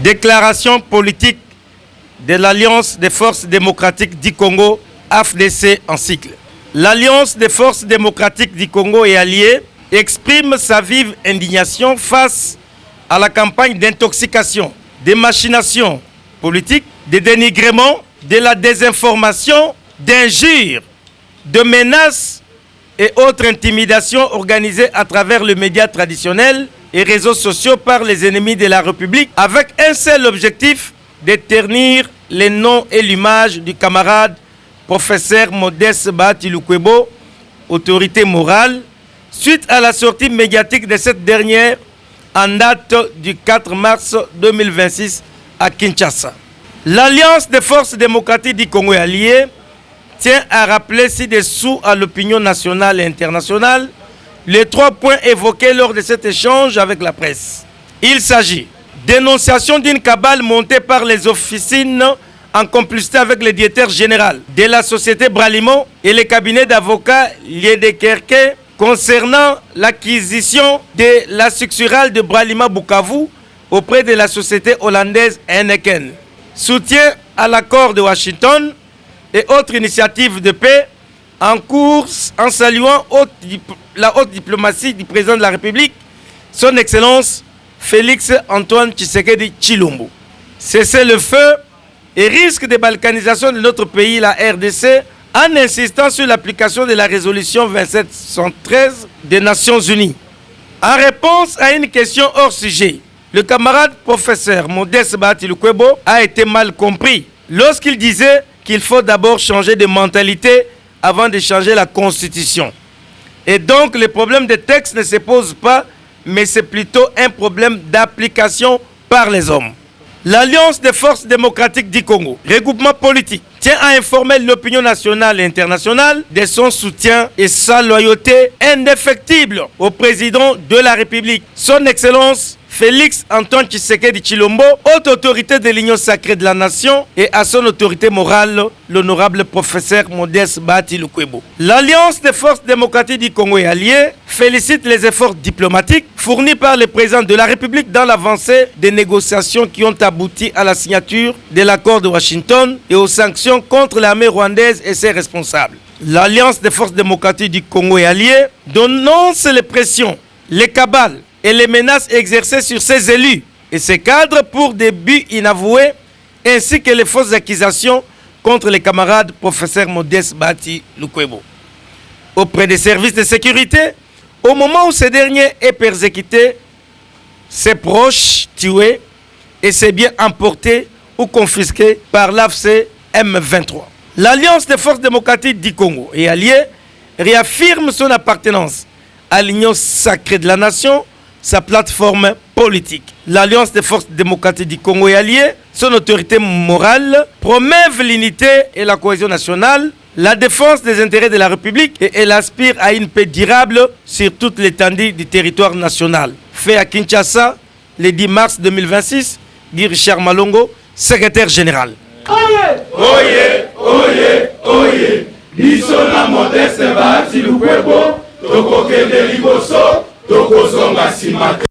Déclaration politique de l'Alliance des forces démocratiques du Congo, AFDC en cycle. L'Alliance des forces démocratiques du Congo et alliés exprime sa vive indignation face à la campagne d'intoxication, des machinations politiques, des dénigrements, de la désinformation, d'injures, de menaces et autres intimidations organisées à travers les médias traditionnels et réseaux sociaux par les ennemis de la République avec un seul objectif, de ternir les noms et l'image du camarade professeur Modeste Bahati Lukwebo, autorité morale, suite à la sortie médiatique de cette dernière en date du 4 mars 2026 à Kinshasa. L'Alliance des forces démocratiques du Congo et alliés tient à rappeler ci-dessous à l'opinion nationale et internationale les 3 points évoqués lors de cet échange avec la presse. Il s'agit dénonciation d'une cabale montée par les officines en complicité avec le directeur général de la société Bralimo et le cabinet d'avocats Liedekerke concernant l'acquisition de la succursale de Bralima Bukavu auprès de la société hollandaise Heineken. Soutien à l'accord de Washington et autres initiatives de paix en cours en saluant la haute diplomatie du président de la République, son Excellence Félix Antoine Tshisekedi Tshilombo. Cesser le feu et risque de balkanisation de notre pays, la RDC, en insistant sur l'application de la résolution 2713 des Nations Unies. En réponse à une question hors sujet, le camarade professeur Modeste Bahati Lukwebo a été mal compris lorsqu'il disait qu'il faut d'abord changer de mentalité avant de changer la constitution. Et donc le problème des textes ne se pose pas, mais c'est plutôt un problème d'application par les hommes. L'Alliance des forces démocratiques du Congo, regroupement politique, tient à informer l'opinion nationale et internationale de son soutien et sa loyauté indéfectible au président de la République, son Excellence Félix Antoine Tshisekedi Tshilombo, haute autorité de l'Union sacrée de la nation, et à son autorité morale, l'honorable professeur Modeste Bahati Lukwebo. L'Alliance des forces démocratiques du Congo et alliés félicite les efforts diplomatiques fournis par le président de la République dans l'avancée des négociations qui ont abouti à la signature de l'accord de Washington et aux sanctions contre l'armée rwandaise et ses responsables. L'Alliance des forces démocratiques du Congo et alliés dénonce les pressions, les cabales et les menaces exercées sur ses élus et ses cadres pour des buts inavoués, ainsi que les fausses accusations contre les camarades professeur Modeste Bahati Lukwebo. Auprès des services de sécurité, au moment où ce dernier est persécuté, ses proches tués et ses biens emportés ou confisqués par l'AFC M23. L'Alliance des forces démocratiques du Congo et alliés réaffirme son appartenance à l'Union sacrée de la nation, sa plateforme politique. L'Alliance des forces démocratiques du Congo et alliés, son autorité morale, promeuvent l'unité et la cohésion nationale, la défense des intérêts de la République et elle aspire à une paix durable sur toute l'étendue du territoire national. Fait à Kinshasa, le 10 mars 2026, dit Richard Malongo, secrétaire général. Oye, oye, oye, oye, Bisona Modeste Bahati Lukwebo, Tokokende Liboso, Tokozonga Simate.